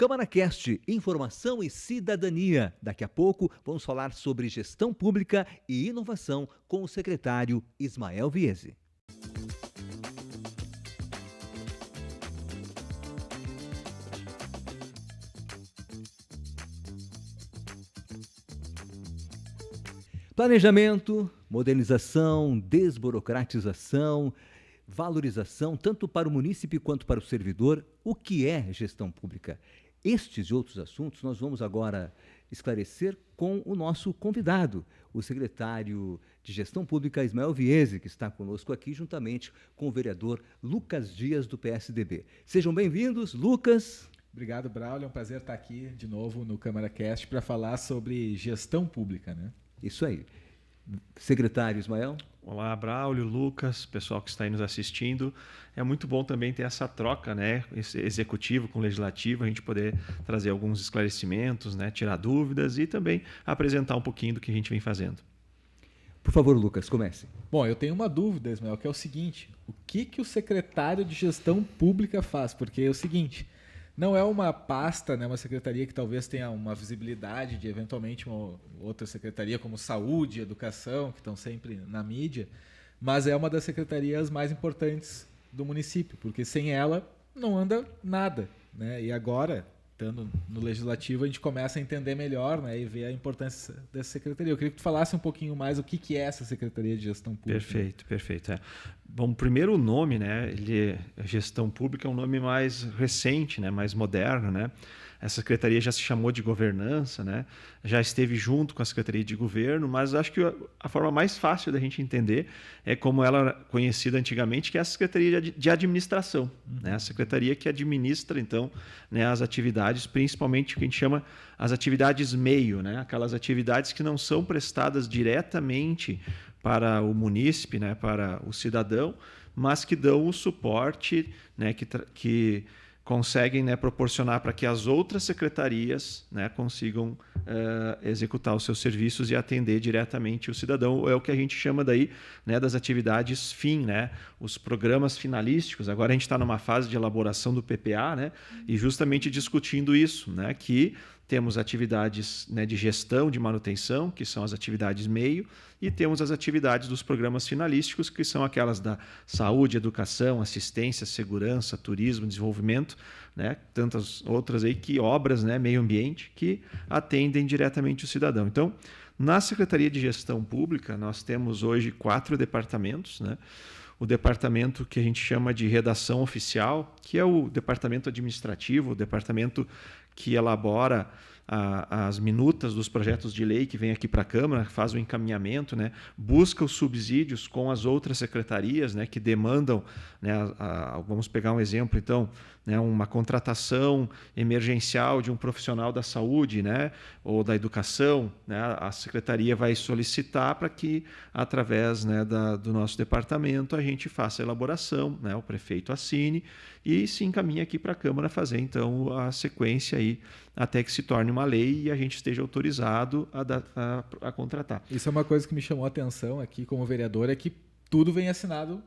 CâmaraCast, informação e cidadania. Daqui a pouco vamos falar sobre gestão pública e inovação com o secretário Ismael Viese. Planejamento, modernização, desburocratização, valorização, tanto para o munícipe quanto para o servidor. O que é gestão pública? Estes e outros assuntos nós vamos agora esclarecer com o nosso convidado, o secretário de Gestão Pública, Ismael Viese, que está conosco aqui, juntamente com o vereador Lucas Dias, do PSDB. Sejam bem-vindos, Lucas. Obrigado, Braulio. É um prazer estar aqui de novo no CâmaraCast para falar sobre gestão pública, né? Isso aí. Secretário Ismael. Olá, Braulio, Lucas, pessoal que está aí nos assistindo. É muito bom também ter essa troca, né, esse executivo com o legislativo, a gente poder trazer alguns esclarecimentos, né, tirar dúvidas e também apresentar um pouquinho do que a gente vem fazendo. Por favor, Lucas, comece. Bom, eu tenho uma dúvida, Ismael, que é o seguinte: o que o secretário de Gestão Pública faz? Porque é o seguinte, não é uma pasta, né, uma secretaria que talvez tenha uma visibilidade de eventualmente uma outra secretaria como saúde, educação, que estão sempre na mídia, mas é uma das secretarias mais importantes do município, porque sem ela não anda nada, né? E agora, estando no legislativo, a gente começa a entender melhor, né, e ver a importância dessa secretaria. Eu queria que tu falasse um pouquinho mais o que é essa Secretaria de Gestão Pública. Perfeito, perfeito. Bom, primeiro o nome, né? Gestão Pública é um nome mais recente, né? Mais moderno, né? Essa secretaria já se chamou de governança, né? Já esteve junto com a Secretaria de Governo, mas acho que a forma mais fácil da gente entender é como ela era conhecida antigamente, que é a Secretaria de Administração, né? A secretaria que administra, então, né, as atividades, principalmente o que a gente chama as atividades meio, né? Aquelas atividades que não são prestadas diretamente para o munícipe, né, para o cidadão, mas que dão o suporte, né, que conseguem, né, proporcionar para que as outras secretarias, né, consigam executar os seus serviços e atender diretamente o cidadão. É o que a gente chama daí, né, das atividades fim, né, os programas finalísticos. Agora a gente está numa fase de elaboração do PPA, né, e justamente discutindo isso, né, que temos atividades, né, de gestão, de manutenção, que são as atividades meio, e temos as atividades dos programas finalísticos, que são aquelas da saúde, educação, assistência, segurança, turismo, desenvolvimento, né, tantas outras aí, que obras, né, meio ambiente, que atendem diretamente o cidadão. Então, na Secretaria de Gestão Pública, nós temos hoje 4 departamentos, né? O departamento que a gente chama de redação oficial, que é o departamento administrativo, o departamento que elabora as minutas dos projetos de lei que vem aqui para a Câmara, faz o encaminhamento, né, busca os subsídios com as outras secretarias, né, que demandam, né, vamos pegar um exemplo, então, né, uma contratação emergencial de um profissional da saúde, né, ou da educação, né, a secretaria vai solicitar para que, através, né, do nosso departamento, a gente faça a elaboração, né, o prefeito assine e se encaminha aqui para a Câmara fazer, então, a sequência aí até que se torne uma lei e a gente esteja autorizado a contratar. Isso é uma coisa que me chamou a atenção aqui como vereador, é que tudo vem assinado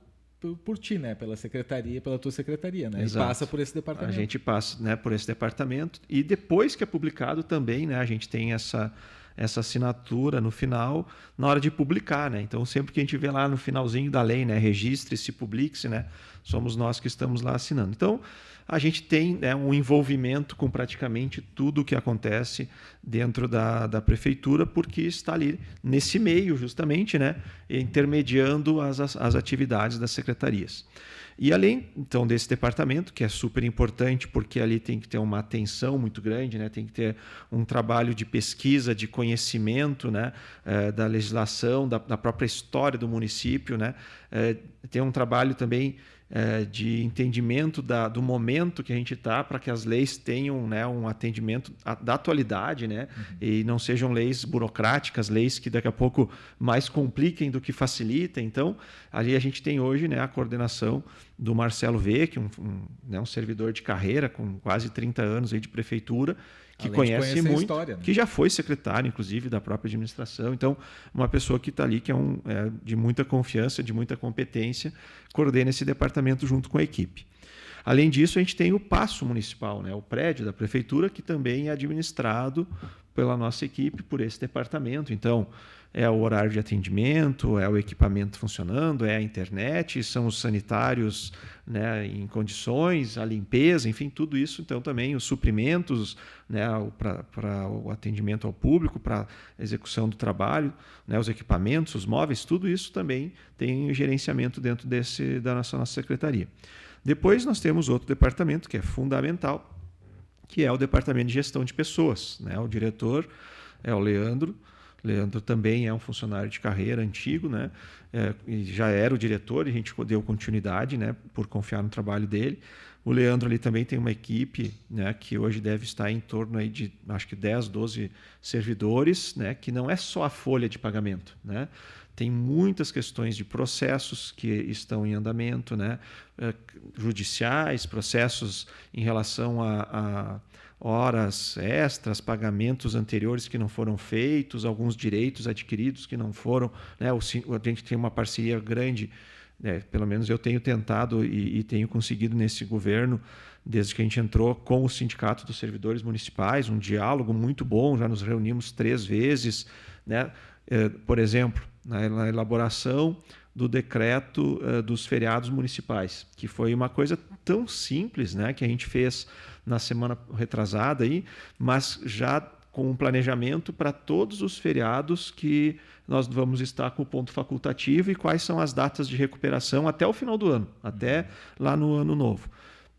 por ti, né? Pela secretaria, pela tua secretaria, né? Exato. E passa por esse departamento. A gente passa, né, por esse departamento e depois que é publicado também, né, a gente tem essa assinatura no final, na hora de publicar, né? Então, sempre que a gente vê lá no finalzinho da lei, né, registre-se, publique-se, né, somos nós que estamos lá assinando. Então, a gente tem, né, um envolvimento com praticamente tudo o que acontece dentro da prefeitura, porque está ali nesse meio, justamente, né, intermediando as atividades das secretarias. E além, então, desse departamento, que é super importante, porque ali tem que ter uma atenção muito grande, né? Tem que ter um trabalho de pesquisa, de conhecimento, né? Da legislação, da própria história do município, né? Tem um trabalho também de entendimento do momento que a gente está, para que as leis tenham, né, um atendimento da atualidade, né, e não sejam leis burocráticas, leis que daqui a pouco mais compliquem do que facilitem. Então, ali a gente tem hoje, né, a coordenação do Marcelo V, que é um servidor de carreira com quase 30 anos aí de prefeitura, que conhece muito, história, né? Que já foi secretário, inclusive, da própria administração. Então, uma pessoa que está ali, que é de muita confiança, de muita competência, coordena esse departamento junto com a equipe. Além disso, a gente tem o Paço Municipal, né? O prédio da prefeitura, que também é administrado pela nossa equipe, por esse departamento. Então, é o horário de atendimento, é o equipamento funcionando, é a internet, são os sanitários, né, em condições, a limpeza, enfim, tudo isso. Então, também os suprimentos, né, para o atendimento ao público, para a execução do trabalho, né, os equipamentos, os móveis, tudo isso também tem gerenciamento dentro da nossa secretaria. Depois nós temos outro departamento que é fundamental, que é o departamento de gestão de pessoas, né? O diretor é o Leandro. Leandro também é um funcionário de carreira antigo, né? E já era o diretor, e a gente deu continuidade, né, por confiar no trabalho dele. O Leandro ali também tem uma equipe, né, que hoje deve estar em torno aí de, acho que 10, 12 servidores, né, que não é só a folha de pagamento, né? Tem muitas questões de processos que estão em andamento, né? Judiciais, processos em relação a horas extras, pagamentos anteriores que não foram feitos, alguns direitos adquiridos que não foram, né? A gente tem uma parceria grande, né? Pelo menos eu tenho tentado e tenho conseguido nesse governo, desde que a gente entrou, com o Sindicato dos Servidores Municipais, um diálogo muito bom, já nos reunimos 3 vezes, né? Por exemplo, na elaboração do decreto dos feriados municipais, que foi uma coisa tão simples, né, que a gente fez na semana retrasada, aí, mas já com um planejamento para todos os feriados que nós vamos estar com o ponto facultativo e quais são as datas de recuperação até o final do ano, até lá no ano novo.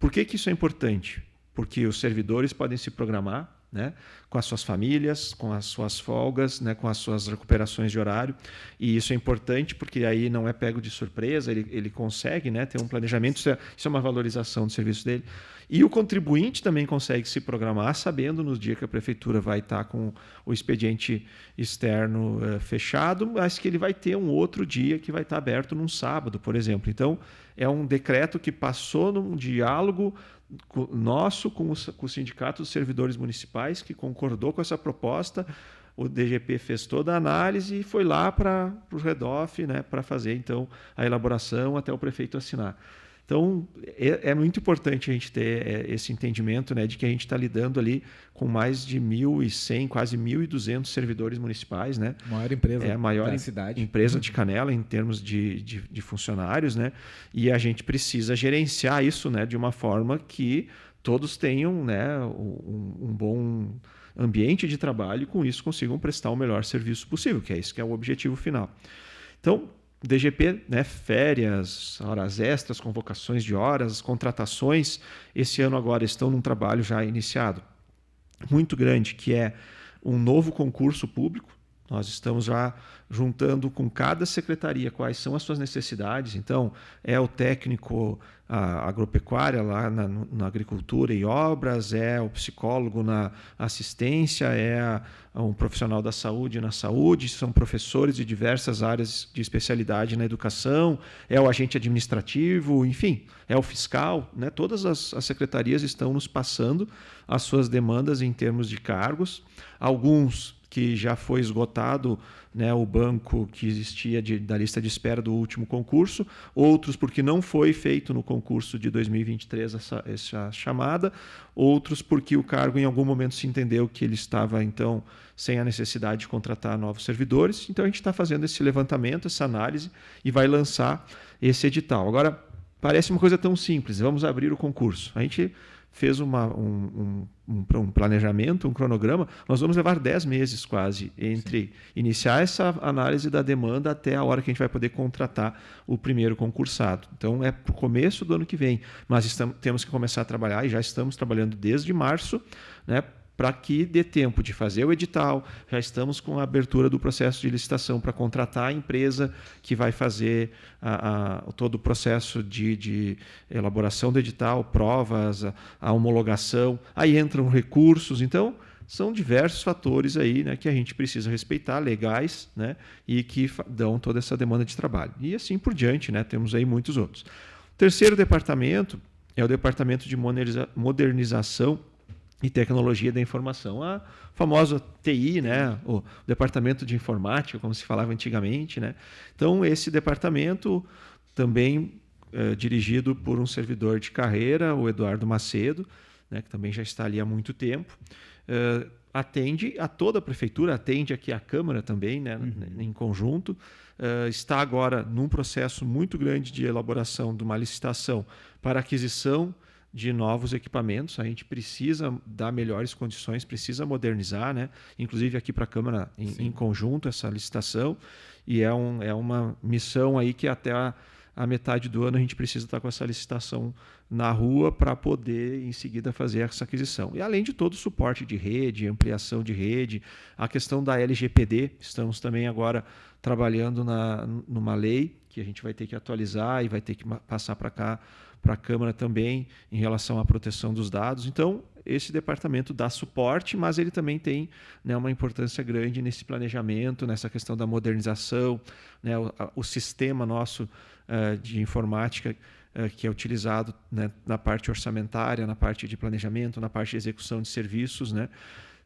Por que isso é importante? Porque os servidores podem se programar, né, com as suas famílias, com as suas folgas, né, com as suas recuperações de horário, e isso é importante porque aí não é pego de surpresa, ele consegue, né, ter um planejamento, isso é uma valorização do serviço dele. E o contribuinte também consegue se programar sabendo no dia que a prefeitura vai estar com o expediente externo fechado, mas que ele vai ter um outro dia que vai estar aberto num sábado, por exemplo. Então, é um decreto que passou num diálogo nosso com o Sindicato dos Servidores Municipais, que concordou com essa proposta. O DGP fez toda a análise e foi lá para o Redof, né, para fazer então a elaboração até o prefeito assinar. Então, é muito importante a gente ter esse entendimento, né, de que a gente está lidando ali com mais de 1.100, quase 1.200 servidores municipais, né? Maior empresa a maior da cidade. Empresa de Canela em termos de funcionários, né? E a gente precisa gerenciar isso, né, de uma forma que todos tenham, né, um bom ambiente de trabalho e com isso consigam prestar o melhor serviço possível, que é esse que é o objetivo final. Então, DGP, né, férias, horas extras, convocações de horas, contratações, esse ano agora estão num trabalho já iniciado muito grande, que é um novo concurso público. Nós estamos já juntando com cada secretaria quais são as suas necessidades. Então, é o técnico agropecuária lá na agricultura e obras, é o psicólogo na assistência, é um profissional da saúde na saúde, são professores de diversas áreas de especialidade na educação, é o agente administrativo, enfim, é o fiscal, né? Todas as secretarias estão nos passando as suas demandas em termos de cargos. Alguns que já foi esgotado, né, o banco que existia da lista de espera do último concurso, outros porque não foi feito no concurso de 2023 essa chamada, outros porque o cargo em algum momento se entendeu que ele estava então sem a necessidade de contratar novos servidores. Então a gente está fazendo esse levantamento, essa análise e vai lançar esse edital. Agora, parece uma coisa tão simples, vamos abrir o concurso. A gente fez um planejamento, um cronograma, nós vamos levar 10 meses quase entre iniciar essa análise da demanda até a hora que a gente vai poder contratar o primeiro concursado. Então, é para o começo do ano que vem, mas temos que começar a trabalhar e já estamos trabalhando desde março, né, para que dê tempo de fazer o edital. Já estamos com a abertura do processo de licitação para contratar a empresa que vai fazer todo o processo de elaboração do edital, provas, a homologação. Aí entram recursos. Então, são diversos fatores aí, né, que a gente precisa respeitar, legais, né, e que dão toda essa demanda de trabalho. E assim por diante, né, temos aí muitos outros. O terceiro departamento é o Departamento de Modernização e Tecnologia da Informação, a famosa TI, né? O Departamento de Informática, como se falava antigamente, né? Então, esse departamento também dirigido por um servidor de carreira, o Eduardo Macedo, né, que também já está ali há muito tempo. Atende a toda a prefeitura, atende aqui a Câmara também, né, em conjunto. Está agora num processo muito grande de elaboração de uma licitação para aquisição de novos equipamentos. A gente precisa dar melhores condições, precisa modernizar, né? Inclusive aqui para a Câmara em conjunto essa licitação, e é uma missão aí que até a metade do ano a gente precisa estar com essa licitação na rua para poder em seguida fazer essa aquisição. E além de todo o suporte de rede, ampliação de rede, a questão da LGPD, estamos também agora trabalhando numa lei que a gente vai ter que atualizar e vai ter que passar para cá, para a Câmara também, em relação à proteção dos dados. Então, esse departamento dá suporte, mas ele também tem, né, uma importância grande nesse planejamento, nessa questão da modernização, né, o sistema nosso de informática que é utilizado, né, na parte orçamentária, na parte de planejamento, na parte de execução de serviços, né.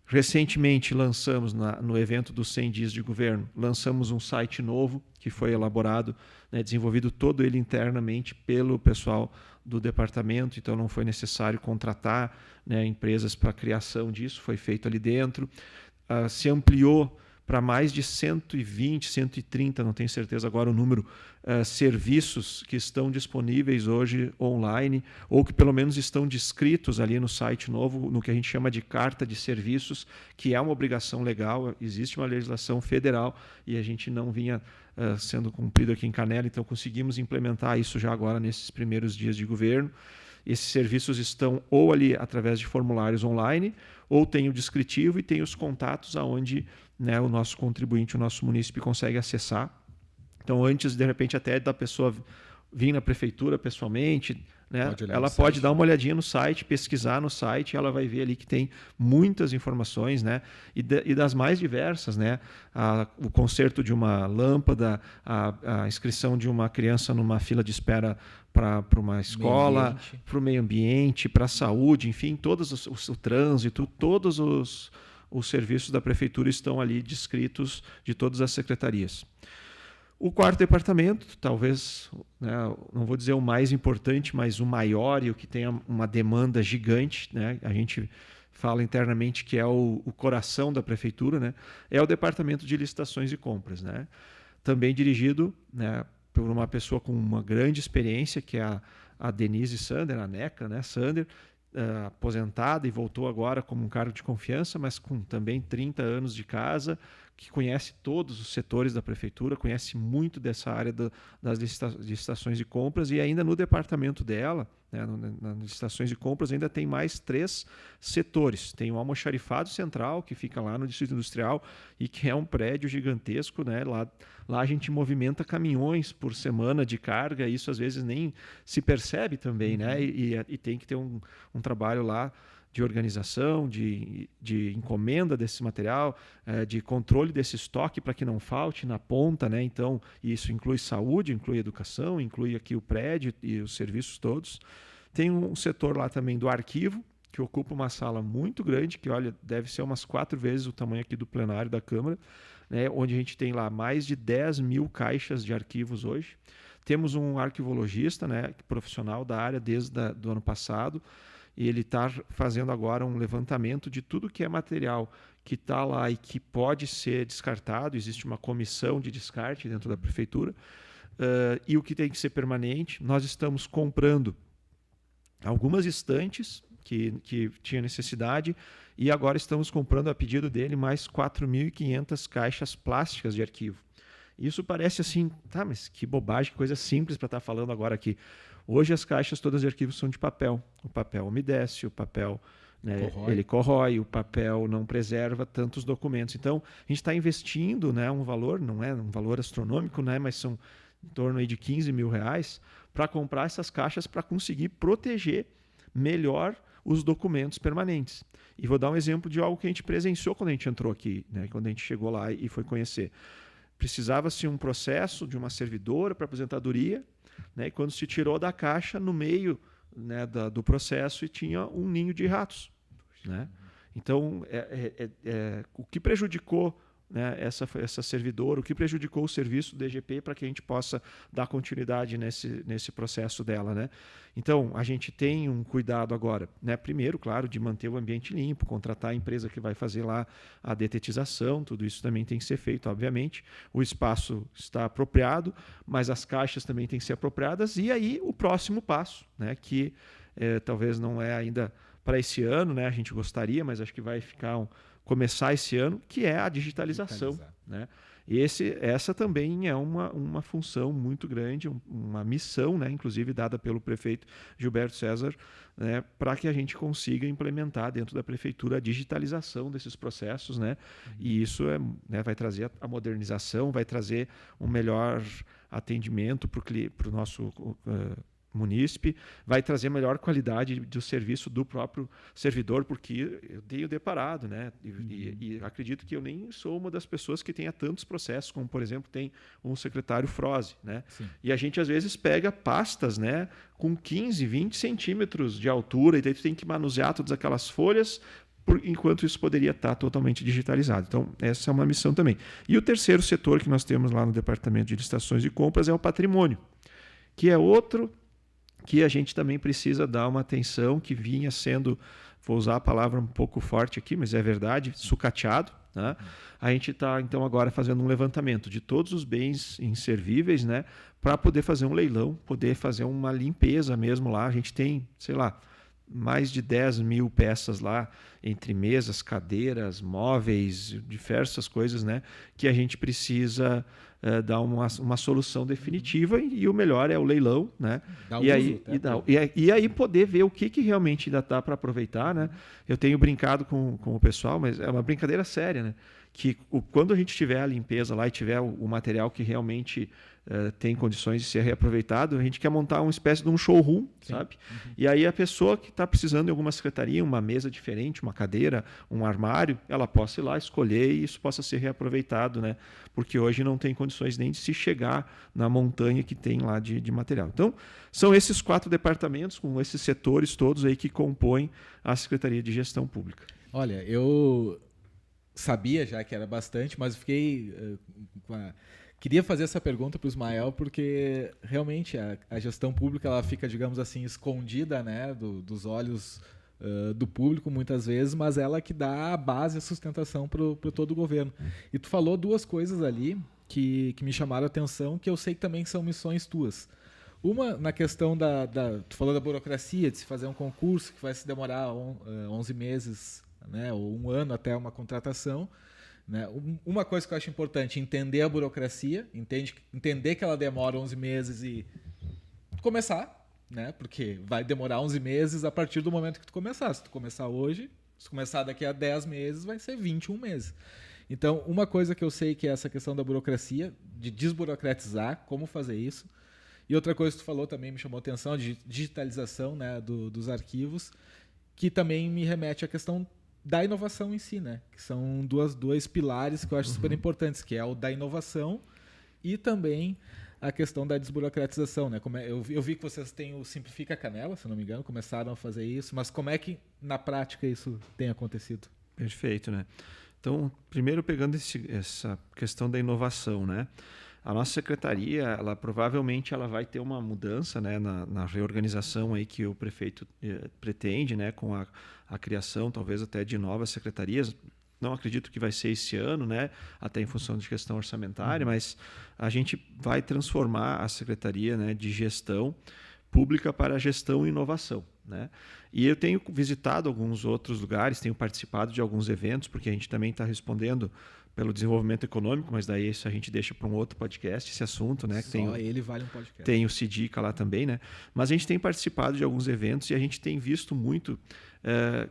Recentemente lançamos, no evento dos 100 dias de governo, lançamos um site novo que foi elaborado, né, desenvolvido todo ele internamente pelo pessoal do departamento, então não foi necessário contratar, né, empresas para a criação disso, foi feito ali dentro. Se ampliou para mais de 120, 130, não tenho certeza agora o número, serviços que estão disponíveis hoje online, ou que pelo menos estão descritos ali no site novo, no que a gente chama de carta de serviços, que é uma obrigação legal, existe uma legislação federal e a gente não vinha sendo cumprido aqui em Canela, então conseguimos implementar isso já agora nesses primeiros dias de governo. Esses serviços estão ou ali através de formulários online, ou tem o descritivo e tem os contatos aonde, né, o nosso contribuinte, o nosso munícipe consegue acessar. Então, antes, de repente, até da pessoa vir na prefeitura pessoalmente, né, ela pode dar uma olhadinha no site, pesquisar no site, ela vai ver ali que tem muitas informações, né, e das mais diversas, né, o conserto de uma lâmpada, a inscrição de uma criança numa fila de espera para uma escola, para o meio ambiente, para a saúde, enfim, todos o trânsito, todos os serviços da prefeitura estão ali descritos de todas as secretarias. O quarto departamento, talvez, né, não vou dizer o mais importante, mas o maior e o que tem uma demanda gigante, né, a gente fala internamente que é o coração da prefeitura, né, é o departamento de licitações e compras, né, também dirigido, né, por uma pessoa com uma grande experiência, que é a Denise Sander, a NECA, né, Sander, aposentada e voltou agora como um cargo de confiança, mas com também 30 anos de casa, que conhece todos os setores da prefeitura, conhece muito dessa área das licitações e compras, e ainda no departamento dela, né, nas licitações e compras, ainda tem mais 3 setores. Tem o almoxarifado central, que fica lá no Distrito Industrial, e que é um prédio gigantesco, né? Lá a gente movimenta caminhões por semana de carga, e isso às vezes nem se percebe também, né? E tem que ter um trabalho lá de organização, de encomenda desse material, de controle desse estoque para que não falte na ponta, né? Então, isso inclui saúde, inclui educação, inclui aqui o prédio e os serviços todos. Tem um setor lá também do arquivo, que ocupa uma sala muito grande, que, olha, deve ser umas 4 vezes o tamanho aqui do plenário da Câmara, né? Onde a gente tem lá mais de 10 mil caixas de arquivos hoje. Temos um arquivologista, né, profissional da área desde do ano passado, e ele está fazendo agora um levantamento de tudo que é material que está lá e que pode ser descartado. Existe uma comissão de descarte dentro da prefeitura, e o que tem que ser permanente. Nós estamos comprando algumas estantes que tinha necessidade, e agora estamos comprando, a pedido dele, mais 4.500 caixas plásticas de arquivo. Isso parece assim, tá, mas que bobagem, que coisa simples para estar falando agora aqui. Hoje as caixas todas de arquivos são de papel. O papel umedece, o papel, né, ele corrói, o papel não preserva tantos documentos. Então, a gente está investindo, né, um valor, não é um valor astronômico, né, mas são em torno aí de 15 mil reais para comprar essas caixas para conseguir proteger melhor os documentos permanentes. E vou dar um exemplo de algo que a gente presenciou quando a gente entrou aqui, né, quando a gente chegou lá e foi conhecer. Precisava-se um processo de uma servidora para aposentadoria, né, e quando se tirou da caixa, no meio, né, do processo, e tinha um ninho de ratos, né? Então, o que prejudicou né, essa servidora, o que prejudicou o serviço do DGP para que a gente possa dar continuidade nesse processo dela, né? Então, a gente tem um cuidado agora, né? Primeiro, claro, de manter o ambiente limpo, contratar a empresa que vai fazer lá a detetização, tudo isso também tem que ser feito, obviamente. O espaço está apropriado, mas as caixas também têm que ser apropriadas. E aí, o próximo passo, né? Que talvez não é ainda para esse ano, né? A gente gostaria, mas acho que vai começar esse ano, que é a digitalização, né? Essa também é uma função muito grande, uma missão, né, inclusive dada pelo prefeito Gilberto César, né, para que a gente consiga implementar dentro da prefeitura a digitalização desses processos, né? E isso né, vai trazer a modernização, vai trazer um melhor atendimento para o nosso munícipe, vai trazer melhor qualidade do serviço do próprio servidor, porque eu tenho deparado, né? E acredito que eu nem sou uma das pessoas que tenha tantos processos, como, por exemplo, tem um secretário Froze, né? Sim. E a gente, às vezes, pega pastas, né, com 15, 20 centímetros de altura, e daí tu tem que manusear todas aquelas folhas, enquanto isso poderia estar totalmente digitalizado. Então, essa é uma missão também. E o terceiro setor que nós temos lá no Departamento de Licitações e Compras é o patrimônio, que é outro que a gente também precisa dar uma atenção, que vinha sendo, vou usar a palavra um pouco forte aqui, mas é verdade, sucateado, né? A gente está, então, agora fazendo um levantamento de todos os bens inservíveis, né, para poder fazer um leilão, poder fazer uma limpeza mesmo lá. A gente tem, sei lá, mais de 10 mil peças lá, entre mesas, cadeiras, móveis, diversas coisas, né, que a gente precisa dar uma solução definitiva, e o melhor é o leilão, né? E aí poder ver o que realmente ainda dá para aproveitar, né? Eu tenho brincado com o pessoal, mas é uma brincadeira séria, né? Que quando a gente tiver a limpeza lá e tiver o material que realmente tem condições de ser reaproveitado, a gente quer montar uma espécie de um showroom, sabe? E aí a pessoa que está precisando de alguma secretaria, uma mesa diferente, uma cadeira, um armário, ela possa ir lá escolher e isso possa ser reaproveitado, né? Porque hoje não tem condições nem de se chegar na montanha que tem lá de material. Então, são esses 4 departamentos, com esses setores todos aí que compõem a Secretaria de Gestão Pública. Olha, eu sabia já que era bastante, mas fiquei queria fazer essa pergunta para o Ismael, porque realmente a gestão pública ela fica, digamos assim, escondida, né, dos olhos do público muitas vezes, mas ela que dá a base, a sustentação para todo o governo. E tu falou 2 coisas ali que me chamaram a atenção, que eu sei que também são missões tuas. Uma, na questão tu falou da burocracia, de se fazer um concurso que vai se demorar 11 meses, né, ou 1 ano até uma contratação. Né? Uma coisa que eu acho importante, entender a burocracia, entender que ela demora 11 meses e começar, né? Porque vai demorar 11 meses a partir do momento que tu começar. Se tu começar hoje, se começar daqui a 10 meses, vai ser 21 meses. Então, uma coisa que eu sei que é essa questão da burocracia, de desburocratizar, como fazer isso. E outra coisa que tu falou também me chamou a atenção, de digitalização, né, dos arquivos, que também me remete à questão da inovação em si, né? Que são dois pilares que eu acho super importantes, que é o da inovação e também a questão da desburocratização, né? Eu vi que vocês têm o Simplifica Canela, se não me engano, começaram a fazer isso, mas como é que na prática isso tem acontecido? Perfeito, né? Então, primeiro pegando essa questão da inovação, né? A nossa secretaria, ela provavelmente vai ter uma mudança, né, na reorganização aí que o prefeito pretende, né, com a criação talvez até de novas secretarias. Não acredito que vai ser esse ano, né, até em função de questão orçamentária, mas a gente vai transformar a Secretaria, né, de Gestão Pública para a Gestão e Inovação, né? E eu tenho visitado alguns outros lugares, tenho participado de alguns eventos, porque a gente também está respondendo pelo desenvolvimento econômico, mas daí isso a gente deixa para um outro podcast, esse assunto, né? Só ele vale um podcast. Tem o CIDICA lá também, né? Mas a gente tem participado de alguns eventos e a gente tem visto muito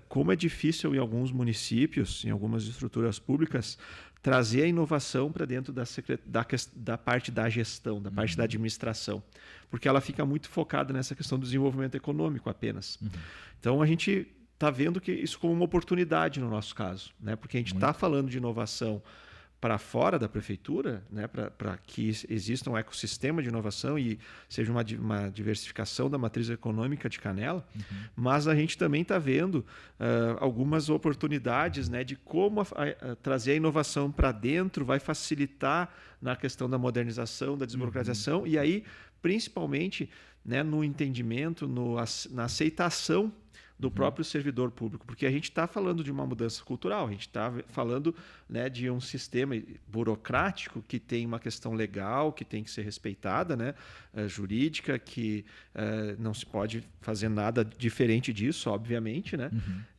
como é difícil em alguns municípios, em algumas estruturas públicas, trazer a inovação para dentro da parte da gestão, da parte da administração, porque ela fica muito focada nessa questão do desenvolvimento econômico apenas. Então a gente está vendo que isso como uma oportunidade no nosso caso, né? Porque a gente está falando de inovação para fora da prefeitura, né, para que exista um ecossistema de inovação e seja uma diversificação da matriz econômica de Canela, mas a gente também está vendo algumas oportunidades, né, de como trazer a inovação para dentro vai facilitar na questão da modernização, da desburocratização, e aí, principalmente, né, no entendimento, na aceitação do próprio servidor público, porque a gente está falando de uma mudança cultural, a gente está falando, né, de um sistema burocrático que tem uma questão legal, que tem que ser respeitada, né, jurídica, que não se pode fazer nada diferente disso, obviamente, né?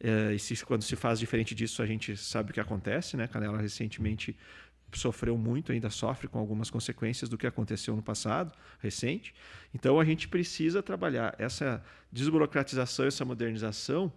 E quando se faz diferente disso, a gente sabe o que acontece, né? Canela recentemente sofreu muito, ainda sofre com algumas consequências do que aconteceu no passado recente. Então, a gente precisa trabalhar essa desburocratização, essa modernização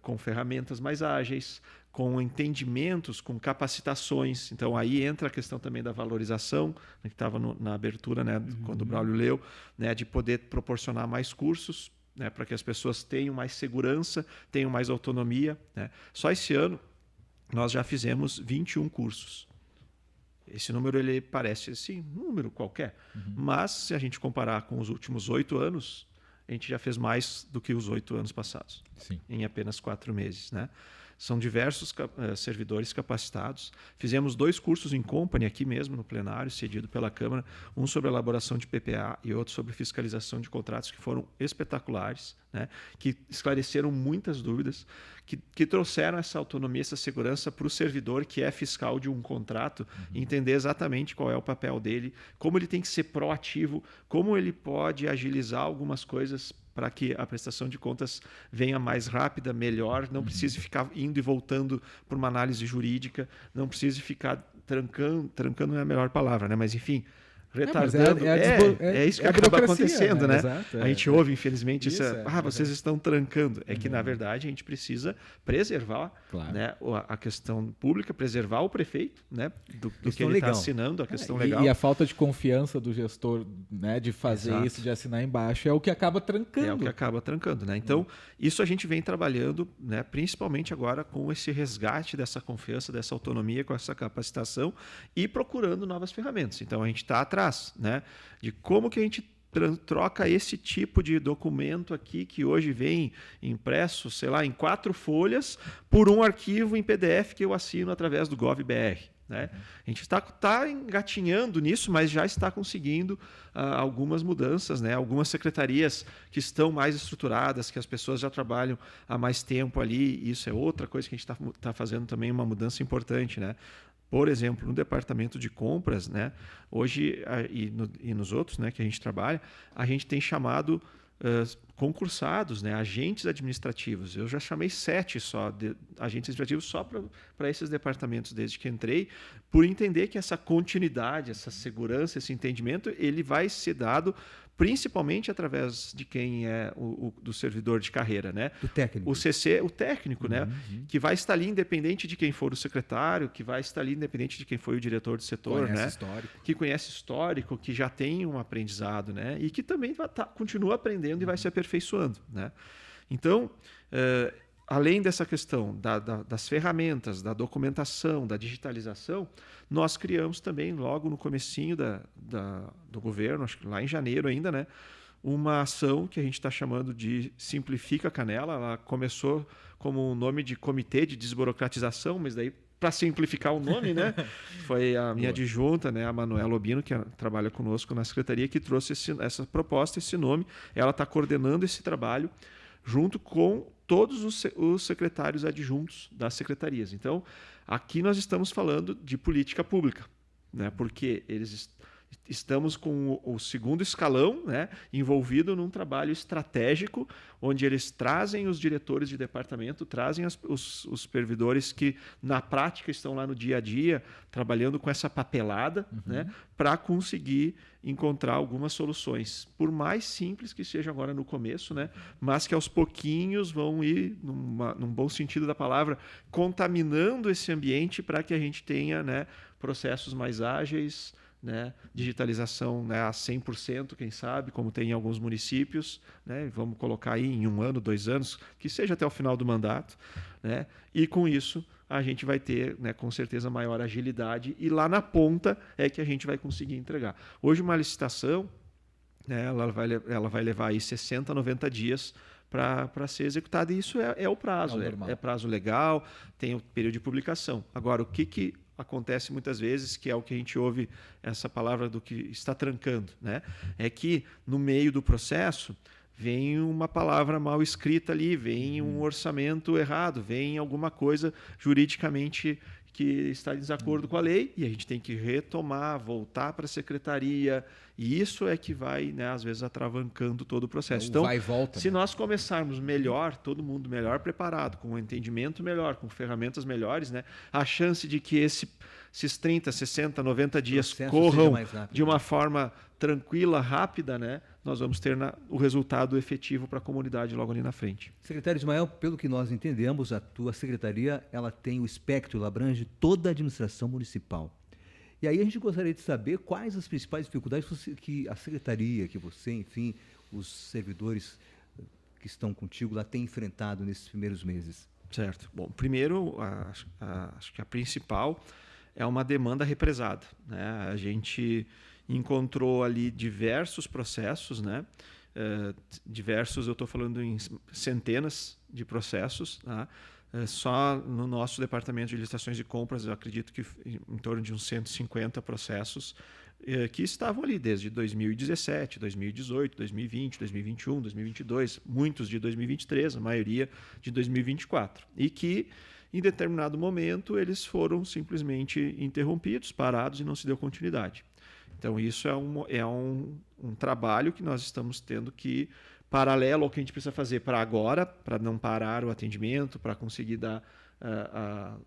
com ferramentas mais ágeis, com entendimentos, com capacitações. Então, aí entra a questão também da valorização, que estava na abertura, né, quando o Braulio leu, né, de poder proporcionar mais cursos, né, para que as pessoas tenham mais segurança, tenham mais autonomia, né. Só esse ano, nós já fizemos 21 cursos. Esse número ele parece assim, um número qualquer, mas se a gente comparar com os últimos 8 anos, a gente já fez mais do que os 8 anos passados, em apenas 4 meses, né? São diversos servidores capacitados. Fizemos 2 cursos em company aqui mesmo no plenário, cedido pela Câmara, um sobre elaboração de PPA e outro sobre fiscalização de contratos, que foram espetaculares, né? Que esclareceram muitas dúvidas, que trouxeram essa autonomia, essa segurança para o servidor que é fiscal de um contrato, entender exatamente qual é o papel dele, como ele tem que ser proativo, como ele pode agilizar algumas coisas para que a prestação de contas venha mais rápida, melhor, não precise ficar indo e voltando por uma análise jurídica, não precise ficar trancando não é a melhor palavra, né? Mas enfim, retardando. É isso que acaba acontecendo, né? Exato, a gente ouve, infelizmente, isso vocês verdade. Estão trancando. É que, na verdade, a gente precisa preservar, né, a questão pública, preservar o prefeito, né, do que ele está assinando, a questão legal. E a falta de confiança do gestor, né, de fazer isso, de assinar embaixo, é o que acaba trancando. É o que acaba trancando, né? Então, isso a gente vem trabalhando, né, principalmente agora com esse resgate dessa confiança, dessa autonomia, com essa capacitação e procurando novas ferramentas. Então, a gente está atrás, né, de como que a gente troca esse tipo de documento aqui que hoje vem impresso, sei lá, em 4 folhas por um arquivo em PDF que eu assino através do GovBR. Né? A gente está engatinhando nisso, mas já está conseguindo algumas mudanças, né? Algumas secretarias que estão mais estruturadas, que as pessoas já trabalham há mais tempo ali. Isso é outra coisa que a gente está fazendo também, uma mudança importante, né? Por exemplo, no departamento de compras, né, hoje e nos outros, né, que a gente trabalha, a gente tem chamado concursados, né, agentes administrativos. Eu já chamei 7 só agentes administrativos só para esses departamentos desde que entrei, por entender que essa continuidade, essa segurança, esse entendimento, ele vai ser dado principalmente através de quem é do servidor de carreira, né? Do técnico. O CC, o técnico, né? Que vai estar ali independente de quem for o secretário, que vai estar ali independente de quem foi o diretor do setor, né? Histórico. Que conhece histórico, que já tem um aprendizado, né? E que também continua aprendendo e vai se aperfeiçoando, né? Então, além dessa questão das ferramentas, da documentação, da digitalização, nós criamos também, logo no comecinho do governo, acho que lá em janeiro ainda, né, uma ação que a gente está chamando de Simplifica Canela. Ela começou como um nome de Comitê de Desburocratização, mas daí, para simplificar o nome, né, foi a minha adjunta, né, a Manuela Lobino, que trabalha conosco na secretaria, que trouxe essa proposta, esse nome. Ela está coordenando esse trabalho junto com todos os secretários adjuntos das secretarias. Então, aqui nós estamos falando de política pública, né? Porque estamos com o segundo escalão, né, envolvido num trabalho estratégico, onde eles trazem os diretores de departamento, trazem os servidores que, na prática, estão lá no dia a dia, trabalhando com essa papelada, né, para conseguir encontrar algumas soluções, por mais simples que seja agora no começo, né, mas que aos pouquinhos vão ir, num bom sentido da palavra, contaminando esse ambiente para que a gente tenha, né, processos mais ágeis, né, digitalização, né, a 100%, quem sabe, como tem em alguns municípios, né, vamos colocar aí em 1 ano, 2 anos, que seja até o final do mandato, né, e com isso a gente vai ter, né, com certeza, maior agilidade e lá na ponta é que a gente vai conseguir entregar. Hoje uma licitação, né, ela vai levar aí 60, 90 dias para ser executada e isso é o prazo, é prazo legal, tem o período de publicação. Agora, o que acontece muitas vezes, que é o que a gente ouve essa palavra do que está trancando, né? É que no meio do processo vem uma palavra mal escrita ali, vem um orçamento errado, vem alguma coisa juridicamente que está em desacordo com a lei e a gente tem que retomar, voltar para a secretaria e isso é que vai, né, às vezes, atravancando todo o processo. Então, vai e volta, se nós começarmos melhor, todo mundo melhor preparado, com um entendimento melhor, com ferramentas melhores, né, a chance de que esses 30, 60, 90 dias corram de uma forma tranquila, rápida, né, nós vamos ter o resultado efetivo para a comunidade logo ali na frente. Secretário Ismael, pelo que nós entendemos, a tua secretaria ela tem o espectro, ela abrange toda a administração municipal. E aí a gente gostaria de saber quais as principais dificuldades que a secretaria, que você, enfim, os servidores que estão contigo lá têm enfrentado nesses primeiros meses. Certo. Bom, primeiro, acho que a principal é uma demanda represada, né? A gente encontrou ali diversos processos, né? Diversos, eu estou falando em centenas de processos, tá? Só no nosso departamento de licitações e compras, eu acredito que em torno de uns 150 processos que estavam ali desde 2017, 2018, 2020, 2021, 2022, muitos de 2023, a maioria de 2024. E que, em determinado momento, eles foram simplesmente interrompidos, parados e não se deu continuidade. Então, isso é um trabalho que nós estamos tendo que, paralelo ao que a gente precisa fazer para agora, para não parar o atendimento, para conseguir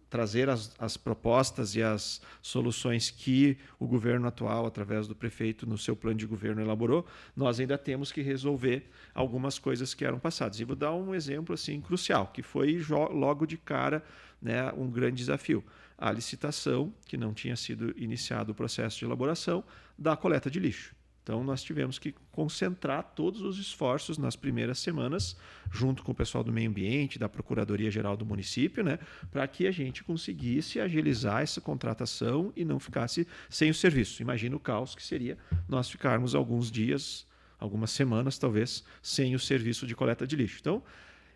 trazer as propostas e as soluções que o governo atual, através do prefeito, no seu plano de governo elaborou, nós ainda temos que resolver algumas coisas que eram passadas. E vou dar um exemplo assim, crucial, que foi logo de cara, né, um grande desafio. A licitação, que não tinha sido iniciado o processo de elaboração, da coleta de lixo. Então, nós tivemos que concentrar todos os esforços nas primeiras semanas, junto com o pessoal do meio ambiente, da Procuradoria-Geral do município, né, para que a gente conseguisse agilizar essa contratação e não ficasse sem o serviço. Imagina o caos que seria nós ficarmos alguns dias, algumas semanas talvez, sem o serviço de coleta de lixo. Então,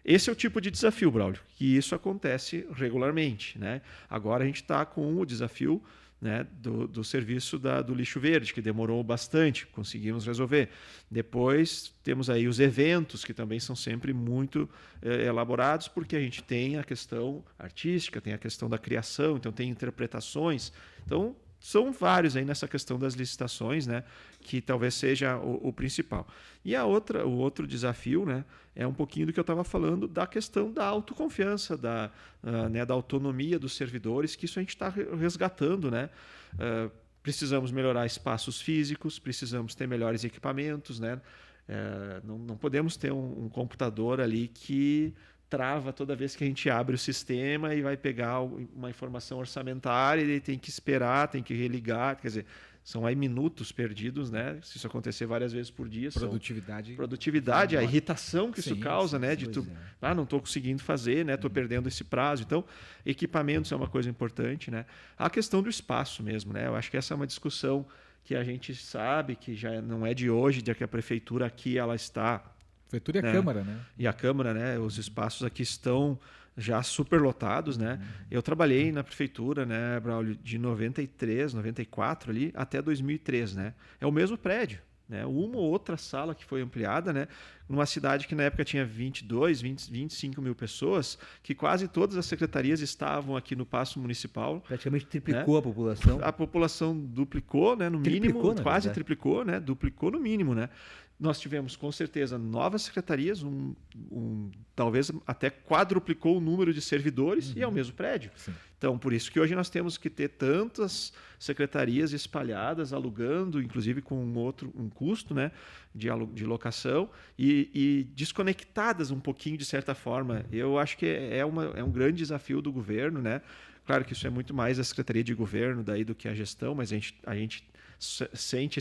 esse é o tipo de desafio, Braulio, que isso acontece regularmente, né? Agora a gente está com o desafio, né, do serviço do lixo verde, que demorou bastante, conseguimos resolver. Depois temos aí os eventos, que também são sempre muito elaborados, porque a gente tem a questão artística, tem a questão da criação, então tem interpretações. Então, são vários aí nessa questão das licitações, né, que talvez seja o principal. E o outro desafio, né, é um pouquinho do que eu estava falando da questão da autoconfiança, da autonomia dos servidores, que isso a gente está resgatando, né? Precisamos melhorar espaços físicos, precisamos ter melhores equipamentos, né? Não podemos ter um computador ali que trava toda vez que a gente abre o sistema e vai pegar uma informação orçamentária e tem que esperar, tem que religar, quer dizer, são aí minutos perdidos, né? Se isso acontecer várias vezes por dia. Produtividade, a irritação que isso causa, né? De não estou conseguindo fazer, né? Estou perdendo esse prazo. Então, equipamentos é uma coisa importante, né? A questão do espaço mesmo, né? Eu acho que essa é uma discussão que a gente sabe que já não é de hoje, de que a prefeitura aqui ela está. Prefeitura e a Câmara, né? E a Câmara, né? Os espaços aqui estão já superlotados, né? Eu trabalhei na prefeitura, né, Braulio, de 93, 94 ali até 2003, né? É o mesmo prédio, né? Uma ou outra sala que foi ampliada, né? Numa cidade que na época tinha 25 mil pessoas, que quase todas as secretarias estavam aqui no Paço Municipal. Praticamente triplicou, né, a população. A população duplicou, né, no mínimo, quase triplicou, né? Duplicou no mínimo, né? Nós tivemos, com certeza, novas secretarias, talvez até quadruplicou o número de servidores e é o mesmo prédio. Sim. Então, por isso que hoje nós temos que ter tantas secretarias espalhadas, alugando, inclusive com um custo, né, de locação, e desconectadas um pouquinho, de certa forma. Eu acho que é um grande desafio do governo, né, Claro que isso é muito mais a Secretaria de Governo daí do que a gestão, mas a gente sente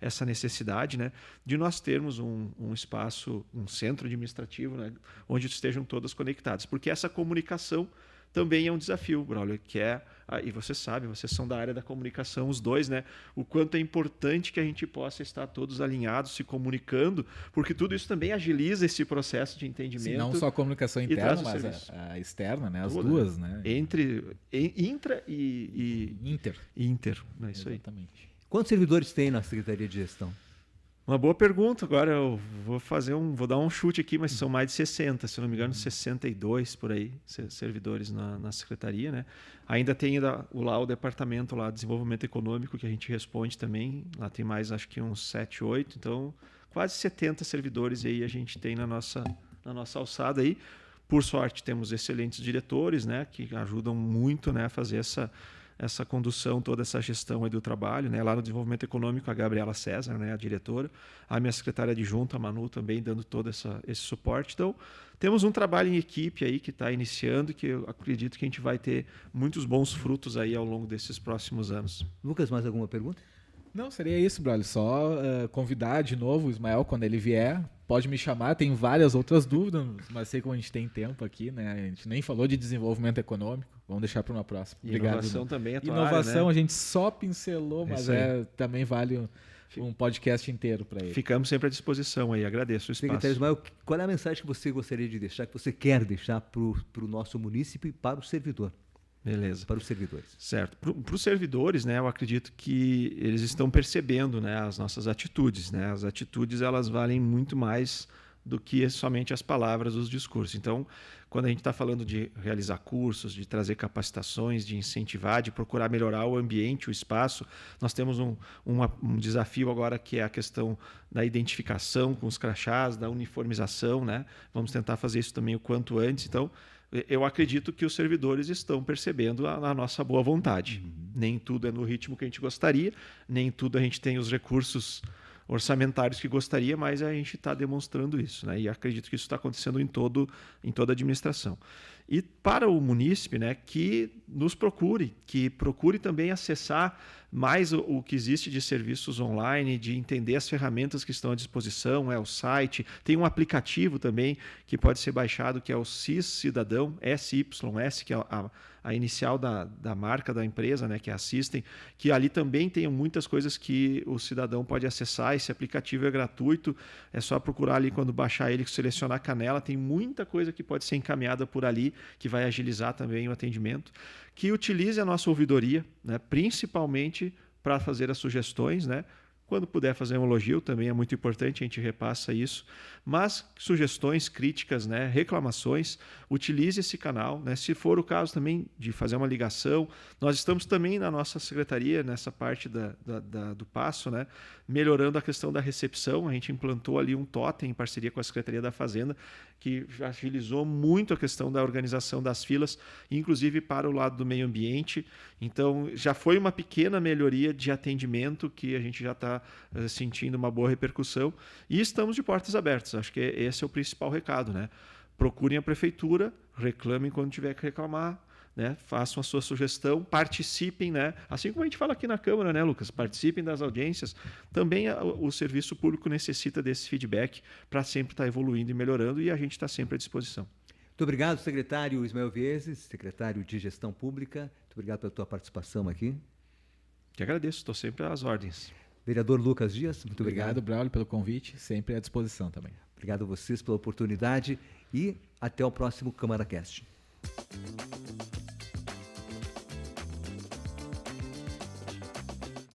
essa necessidade, né, de nós termos um espaço, um centro administrativo, né, onde estejam todas conectadas, porque essa comunicação também é um desafio, Braulio, que e você sabe, vocês são da área da comunicação, os dois, né? O quanto é importante que a gente possa estar todos alinhados, se comunicando, porque tudo isso também agiliza esse processo de entendimento. Sim, não só a comunicação interna, mas a externa, né? As duas, né? Intra e Inter, é isso aí. Exatamente. Quantos servidores tem na Secretaria de Gestão? Uma boa pergunta. Agora eu vou dar um chute aqui, mas são mais de 60, se não me engano, 62 por aí, servidores na secretaria, né? Ainda tem lá o departamento lá, desenvolvimento econômico, que a gente responde também. Lá tem mais, acho que uns 7, 8, então quase 70 servidores aí a gente tem na nossa alçada aí. Por sorte, temos excelentes diretores, né, que ajudam muito, né, a fazer essa condução, toda essa gestão aí do trabalho, né? Lá no desenvolvimento econômico, a Gabriela César, né? A diretora, a minha secretária adjunta, a Manu, também dando todo esse suporte. Então, temos um trabalho em equipe aí que está iniciando, que eu acredito que a gente vai ter muitos bons frutos aí ao longo desses próximos anos. Lucas, mais alguma pergunta? Não, seria isso, Braulio. Só convidar de novo o Ismael quando ele vier. Pode me chamar, tem várias outras dúvidas, mas sei que a gente tem tempo aqui, né? A gente nem falou de desenvolvimento econômico. Vamos deixar para uma próxima. Obrigado. Inovação também é tua Inovação, área, né? A gente só pincelou, mas também vale um podcast inteiro para ele. Ficamos sempre à disposição aí, agradeço o espaço. Secretário Ismael, qual é a mensagem que você gostaria de deixar, que você quer deixar para o nosso município e para o servidor? Beleza. Para os servidores. Certo. Para os servidores, né, eu acredito que eles estão percebendo, né, as nossas atitudes. Né? As atitudes, elas valem muito mais do que somente as palavras, os discursos. Então, quando a gente está falando de realizar cursos, de trazer capacitações, de incentivar, de procurar melhorar o ambiente, o espaço, nós temos um desafio agora que é a questão da identificação com os crachás, da uniformização, né? Vamos tentar fazer isso também o quanto antes. Então, eu acredito que os servidores estão percebendo a nossa boa vontade. Nem tudo é no ritmo que a gente gostaria, nem tudo a gente tem os recursos orçamentários que gostaria, mas a gente está demonstrando isso, né? E acredito que isso está acontecendo em toda a administração. E para o munícipe, né, que procure também acessar mais o que existe de serviços online, de entender as ferramentas que estão à disposição, o site. Tem um aplicativo também que pode ser baixado, que é o CIS Cidadão, SYS, que é a inicial da marca da empresa, né, que é a System, que ali também tem muitas coisas que o cidadão pode acessar. Esse aplicativo é gratuito, é só procurar ali quando baixar ele, selecionar a canela, tem muita coisa que pode ser encaminhada por ali, que vai agilizar também o atendimento. Que utilize a nossa ouvidoria, né, principalmente para fazer as sugestões, né? Quando puder fazer um elogio, também é muito importante, a gente repassa isso. Mas sugestões, críticas, né, reclamações, utilize esse canal. Né? Se for o caso também de fazer uma ligação, nós estamos também na nossa secretaria, nessa parte do passo, né, melhorando a questão da recepção. A gente implantou ali um totem em parceria com a Secretaria da Fazenda, que agilizou muito a questão da organização das filas, inclusive para o lado do meio ambiente. Então, já foi uma pequena melhoria de atendimento que a gente já está sentindo uma boa repercussão e estamos de portas abertas. Acho que esse é o principal recado, né? Procurem a prefeitura, reclamem quando tiver que reclamar, né? Façam a sua sugestão, participem, né? Assim como a gente fala aqui na Câmara, né, Lucas? Participem das audiências. Também o serviço público necessita desse feedback para sempre estar evoluindo e melhorando, e a gente está sempre à disposição. Muito obrigado, secretário Ismael Vieses, secretário de Gestão Pública. Muito obrigado pela tua participação aqui. Que agradeço, estou sempre às ordens. Vereador Lucas Dias, muito obrigado. Obrigado, Braulio, pelo convite, sempre à disposição também. Obrigado a vocês pela oportunidade e até o próximo CâmaraCast.